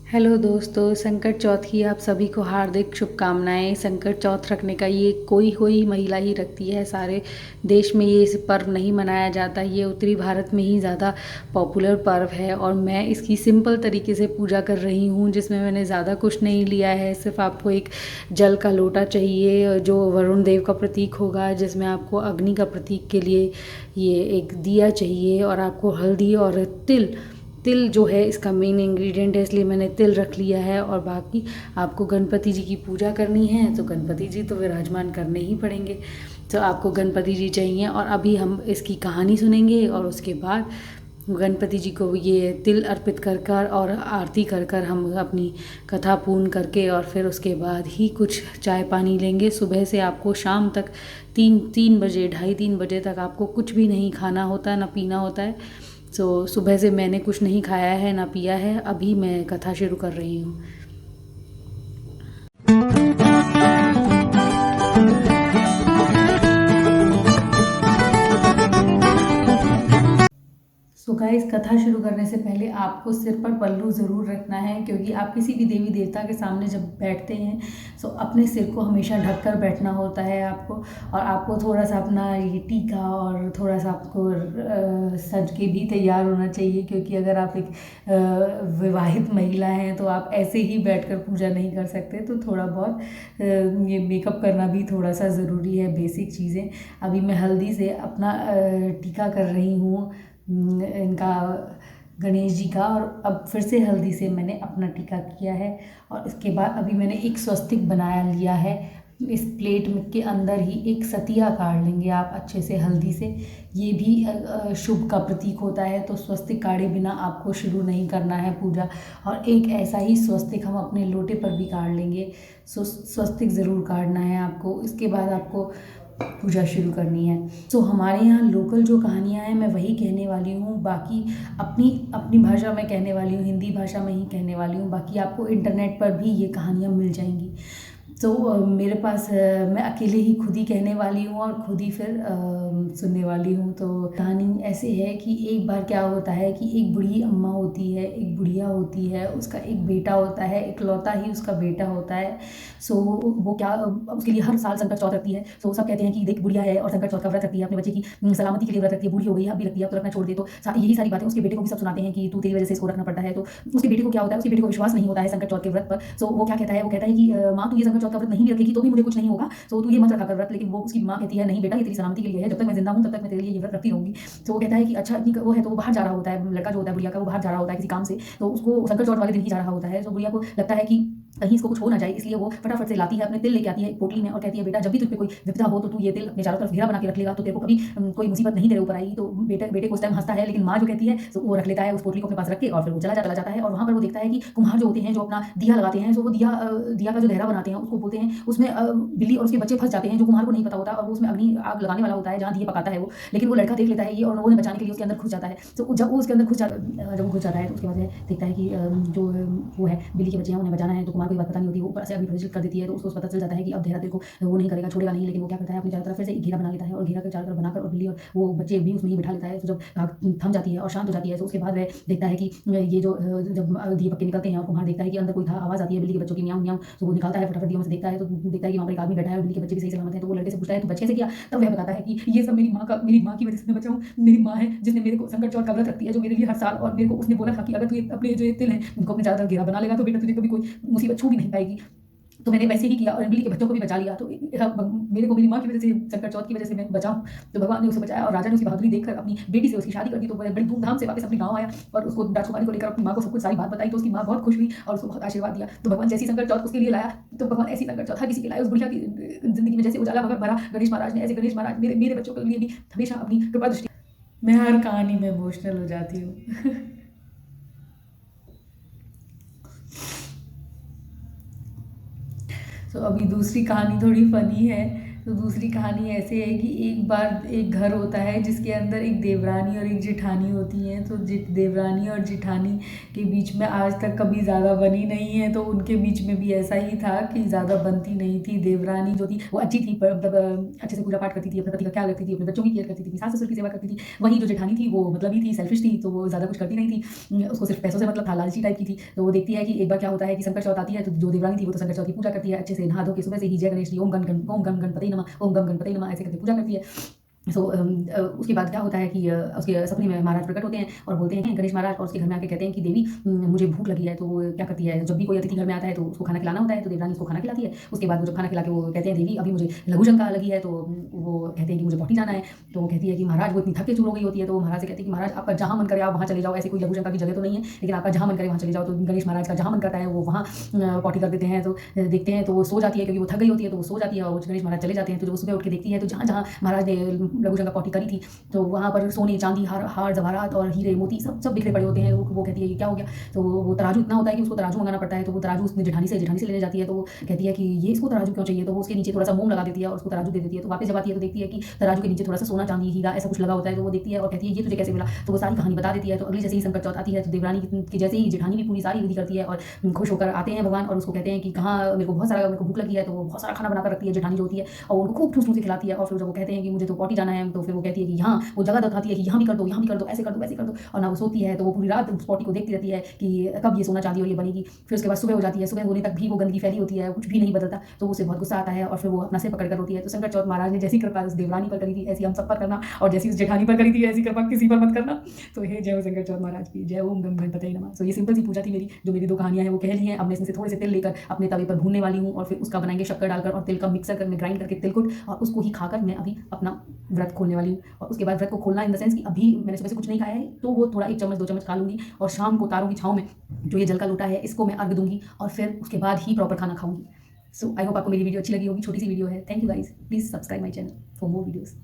Hello दोस्तों, संकट चौथ की आप सभी को हार्दिक शुभकामनाएं। संकट चौथ रखने का ये कोई महिला ही रखती है। सारे देश में ये इस पर्व नहीं मनाया जाता। ये उत्तरी भारत में ही ज़्यादा पॉपुलर पर्व है और मैं इसकी सिंपल तरीके से पूजा कर रही हूँ, जिसमें मैंने ज़्यादा कुछ नहीं लिया है। सिर्फ आपको एक जल का लोटा चाहिए जो वरुण देव का प्रतीक होगा, जिसमें आपको अग्नि का प्रतीक के लिए ये एक दिया चाहिए, और आपको हल्दी और तिल तिल जो है इसका मेन इंग्रेडिएंट है, इसलिए मैंने तिल रख लिया है। और बाकी आपको गणपति जी की पूजा करनी है तो गणपति जी तो विराजमान करने ही पड़ेंगे। तो आपको गणपति जी चाहिए, और अभी हम इसकी कहानी सुनेंगे और उसके बाद गणपति जी को ये तिल अर्पित कर कर और आरती कर कर हम अपनी कथा पूर्ण करके, और फिर उसके बाद ही कुछ चाय पानी लेंगे। सुबह से आपको शाम तक 3 बजे 2:30-3 बजे तक आपको कुछ भी नहीं खाना होता है, ना पीना होता है। सुबह से मैंने कुछ नहीं खाया है ना पिया है। अभी मैं कथा शुरू कर रही हूँ। सो गाइस, कथा शुरू करने से पहले आपको सिर पर पल्लू ज़रूर रखना है, क्योंकि आप किसी भी देवी देवता के सामने जब बैठते हैं तो अपने सिर को हमेशा ढक कर बैठना होता है आपको। और आपको थोड़ा सा अपना ये टीका और थोड़ा सा आपको सज के भी तैयार होना चाहिए, क्योंकि अगर आप एक विवाहित महिला हैं तो आप ऐसे ही बैठकर पूजा नहीं कर सकते। तो थोड़ा बहुत ये मेकअप करना भी थोड़ा सा ज़रूरी है, बेसिक चीज़ें। अभी मैं हल्दी से अपना टीका कर रही हूँ इनका, गणेश जी का। और अब फिर से हल्दी से मैंने अपना टीका किया है। और इसके बाद अभी मैंने एक स्वस्तिक बनाया लिया है। इस प्लेट में के अंदर ही एक सतिया काढ़ लेंगे आप अच्छे से हल्दी से। ये भी शुभ का प्रतीक होता है, तो स्वस्तिक काढ़े बिना आपको शुरू नहीं करना है पूजा। और एक ऐसा ही स्वस्तिक हम अपने लोटे पर भी काढ़ लेंगे। स्वस्तिक ज़रूर काढ़ना है आपको। इसके बाद आपको पूजा शुरू करनी है। हमारे यहाँ लोकल जो कहानियाँ हैं मैं वही कहने वाली हूँ। बाकी अपनी अपनी भाषा में कहने वाली हूँ, हिंदी भाषा में ही कहने वाली हूँ। बाकी आपको इंटरनेट पर भी ये कहानियाँ मिल जाएंगी। मेरे पास मैं अकेले ही खुद ही कहने वाली हूँ और खुद ही फिर सुनने वाली हूँ। तो कहानी ऐसे है कि एक बार क्या होता है कि एक बूढ़ी अम्मा होती है, एक बुढ़िया होती है, उसका एक बेटा होता है, इकलौता ही उसका बेटा होता है। वो क्या उसके लिए हर साल संकट चौथ रखती है। सब कहते हैं कि देख बुढ़िया है और संकट चौथ का व्रत रखती है, अपने बच्चे की सलामती के लिए व्रत रखती है, बूढ़ी हो गई है अब भी रखती है, अब तो रखना छोड़ दे। तो यही सारी बातें उसके बेटे को भी सब सुनाते हैं कि तू तेरी वजह से इसको रखना पड़ता है। तो उसके बेटे को क्या होता है, उसके बेटे को विश्वास नहीं होता है संकट चौथ के व्रत पर। वो क्या कहता है, वो कहता है कि माँ तू ये संकट चौथ का व्रत नहीं भी रखेगी तो भी मुझे कुछ नहीं होगा, तू ये मत रखा कर व्रत। लेकिन वो उसकी माँ कहती है नहीं बेटा, ये तेरी सलामती के लिए है, जब तक मैं जिंदा हूँ तब तक मैं तेरे लिए ये व्रत रखती रहूंगी। वो कहता है कि अच्छा इतनी वो है। तो वो बाहर जा रहा होता है, लड़का जो होता है बुढ़िया का, वो बाहर जा रहा होता है किसी काम से। तो उसको संकट चौथ वाले दिन ही जा रहा होता है। बुढ़िया को लगता है कि कहीं इसको कुछ हो ना जाए, इसलिए वो फटाफट से लाती है, अपने तिल लेके आती है पोटली में और कहती है बेटा जब भी तुझ पे कोई विपदा हो तो तू ये तिल अपने चारों तरफ घेरा बना के रख लेगा, तो तेरे को कभी कोई मुसीबत नहीं तेरे ऊपर आएगी। तो बेटे को उस टाइम हंसता है, लेकिन माँ जो कहती है वो रख लेता है उस पोटली को अपने पास रख के, और फिर वो चला जाता है। और वहाँ पर वो देखता है कि कुम्हार जो होते हैं, जो अपना दिया लगाते हैं, वो दिया का जो दहरा बनाते हैं उसको बोलते हैं, उसमें बिल्ली और उसके बच्चे फंस जाते हैं, जो कुम्हार को नहीं पता होता। और वो उसमें अग्नि आग लगाने वाला होता है जहाँ दिए पकाता है वो। लेकिन वो लड़का देख लेता है ये, और वो बचाने के लिए उसके अंदर घुस जाता है। तो जब वो उसके अंदर घुस जाता है तो उसके बाद देखता है कि जो वो है बिल्ली के बच्चे हैं उन्हें बचाना है। तो कुमार को ये बात पता नहीं होती, वो ऊपर से अग्नि प्रज्वलित कर देती है। तो उसको पता चल जाता है कि अब देहरा तेरे को वो नहीं करेगा, छोड़ेगा नहीं। लेकिन वो क्या करता है, अपनी चारों तरफ फिर से एक घेरा बना लेता है, और घेरा के चारों तरफ बनाकर और बिल्ली और वो बच्चे भी उसमें ही बिठा लेता है। तो जब आग थम जाती है और शांत हो जाती है, तो उसके बाद वह देखता है कि ये जो जब दिए पक्के निकलते हैं और कुम्हार देखता है कि अंदर कोई था, आवाज़ आती है बिल्ली के बच्चों की, म्याऊं म्याऊं। तो वो निकालता है फटाफट दियों में से, देखता है तो देखता है कि वहाँ पर एक आदमी बैठा है और बिल्ली के बच्चे भी सही सलामत है। तो वो लड़के से पूछता है तू बच्चे से किया? तब वह बताता है कि ये सब मेरी माँ की वजह से मैं बचा हूँ। मेरी माँ है जिसने मेरे को संकट चौथ का व्रत रखती है, जो मेरे लिए हर साल, और मेरे को उसने बोला था कि अगर तू अपने जो तिल है उनको अपने ज़्यादा घेरा बना लेगा तो बेटा तुझे कभी कोई मुसीबत छू भी नहीं पाएगी। तो मैंने वैसे ही किया और बिल्ली के बच्चों को भी बचा लिया। तो मेरे को मेरी माँ की वजह से, संकट चौथ की वजह से मैं बचा हूँ। तो भगवान ने उसे बचाया, और राजा ने उसकी बहादुरी देखकर अपनी बेटी से उसकी शादी कर दी। तो वह बड़ी धूमधाम से वापस अपने गाँव आया और उसको राजकुमारी को लेकर अपनी माँ को सब कुछ सारी बात बताई। तो उसकी माँ बहुत खुश हुई और उसको बहुत आशीर्वाद दिया। तो भगवान जैसी संकट चौथ उसके लिए लाया, तो भगवान ऐसी संकट चौथ हर किसी के लाए उस बुढ़िया की जिंदगी में। जैसे उजाला भरा गणेश महाराज ने, ऐसे गणेश महाराज मेरे बच्चों के लिए भी हमेशा अपनी कृपा दृष्टि। मैं हर कहानी में इमोशनल हो जाती हूँ। अभी दूसरी कहानी थोड़ी फनी है। तो दूसरी कहानी ऐसे है कि एक बार एक घर होता है जिसके अंदर एक देवरानी और एक जेठानी होती हैं। तो देवरानी और जेठानी के बीच में आज तक कभी ज़्यादा बनी नहीं है। तो उनके बीच में भी ऐसा ही था कि ज़्यादा बनती नहीं थी। देवरानी जो थी वो अच्छी थी, मतलब अच्छे से पूजा पाठ करती थी, अपने पति का ख्याल रखती थी, अपने बच्चों की केयर करती थी, सास ससुर की सेवा करती थी। वहीं जो जेठानी थी वो मतलब ही थी, सेल्फिश थी, तो वो ज़्यादा कुछ करती नहीं थी। उसको सिर्फ पैसों से मतलब था, लालची टाइप की थी। तो वो देखती है कि एक बार क्या होता है कि संकट चौथ आती है, तो जो देवरानी थी वो तो संकट चौथ की पूजा करती है, अच्छे से नहा धो के सुबह से ही जय गणेश जी, ओम गण गणपति नमः, ओम गण गणपति नमः ऐसे करके पूजा करती है। सो उसके बाद क्या होता है कि उसके सपने में महाराज प्रकट होते हैं और बोलते हैं कि गणेश महाराज, और उसके घर में आके कहते हैं कि देवी मुझे भूख लगी है। तो वो क्या करती है, जब भी कोई अतिथि घर में आता है तो उसको खाना खिलाना होता है, तो देवरानी उसको खाना खिलाती है। उसके बाद वो जब खाना खिला के वो कहते हैं देवी अभी मुझे लघु शंका लगी है, तो वो कहते हैं कि मुझे पॉटी जाना है। तो वो कहती है कि महाराज, वो इतनी थके चूर हो गई होती है, तो वो महाराज से कहती है कि महाराज आपका जहाँ मन करे आप वहाँ चले जाओ, ऐसी कोई लघु शंका की जगह तो नहीं है, लेकिन आपका जहाँ मन करे वहाँ चले जाओ। तो गणेश महाराज का जहाँ मन करता है वो वहाँ पॉटी कर देते हैं। तो देखते हैं तो वो सो जाती है, क्योंकि वो थक गई होती है, तो वो सो जाती है और गणेश महाराज चले जाते हैं। तो जब वो सुबह उठ के देखती है तो जहाँ जहाँ महाराज ने लघु शंका पॉटी करी थी तो वहाँ पर सोने चांदी हार जवाहरात और हीरे मोती सब बिखरे पड़े होते हैं। वो कहती है कि क्या हो गया। तो वो तराजू इतना होता है कि उसको तराजू मंगाना पड़ता है। तो वो तराजू उसने जेठानी से लेने जाती है। तो वो कहती है कि ये इसको तराजू क्यों चाहिए। तो वो उसके नीचे थोड़ा सा मोम लगा देती है और उसको तराजू दे देती है। तो वापस जब आती है तो देखती है कि तराजू के नीचे थोड़ा सा सोना चांदी हीरा ऐसा कुछ लगा होता है। तो वो देखती है और कहती है ये तुझे कैसे मिला। तो वो सारी कहानी बता देती है। तो अगली जैसे ही संकट चौथ आती है तो देवरानी की जैसे ही जेठानी भी पूरी सारी विधि करती है और खुश होकर आते हैं भगवान और उसको कहते हैं कि कहाँ मेरे को भूख लगी है। तो वो बहुत सारा खाना बनाकर रखती है जेठानी जो होती है और उनको खूब ठूस ठूस के खिलाती है। और फिर जब वो कहते हैं कि मुझे तो पॉटी जाना है, तो फिर वो कहती है कि यहाँ वो जगह दिखाती है कि यहाँ भी कर दो, यहाँ भी कर दो, ऐसे कर दो, वैसे कर दो। और ना वो सोती है, तो वो पूरी रात उस पॉटी को देखती रहती है कि कब ये सोना चांदी और ये बनेगी। फिर उसके बाद सुबह हो जाती है, सुबह होने तक भी वो गंदगी फैली होती है, कुछ भी नहीं बदलता। तो उसे बहुत गुस्सा आता है और फिर वो अपना सिर पकड़ कर रोती है। तो संकट चौथ महाराज ने जैसी कृपा उस देवरानी पर करी थी ऐसी हम सब पर करना, और जैसी उस जेठानी पर करी थी ऐसी कृपा किसी पर मत करना। तो हे जय हो संकट चौथ महाराज की जय, ओम गण गणपतये नमः। तो ये सिंपल सी पूजा थी मेरी, जो मेरी 2 कहानियां हैं वो कह ली हैं। अब मैं इसमें से थोड़े से तिल लेकर अपने तवे पर भूनने वाली हूँ और फिर उसका बनाएंगे शक्कर डालकर और तिल का मिक्सर करके ग्राइंड करके तिलकुट, और उसको ही खाकर मैं अभी अपना व्रत खोलने वाली हूँ। और उसके बाद व्रत को खोलना इन द सेंस कि अभी मैंने सुबह से कुछ नहीं खाया है, तो वो थोड़ा 1 चम्मच 2 चम्मच खा लूँगी और शाम को तारों की छाँव में जो ये जल का लोटा है इसको मैं अर्घ दूँगी और फिर उसके बाद ही प्रॉपर खाना खाऊँगी। सो आई होप आपको मेरी वीडियो अच्छी लगी होगी, छोटी सी वीडियो है। Thank you guys, please subscribe my channel for more videos.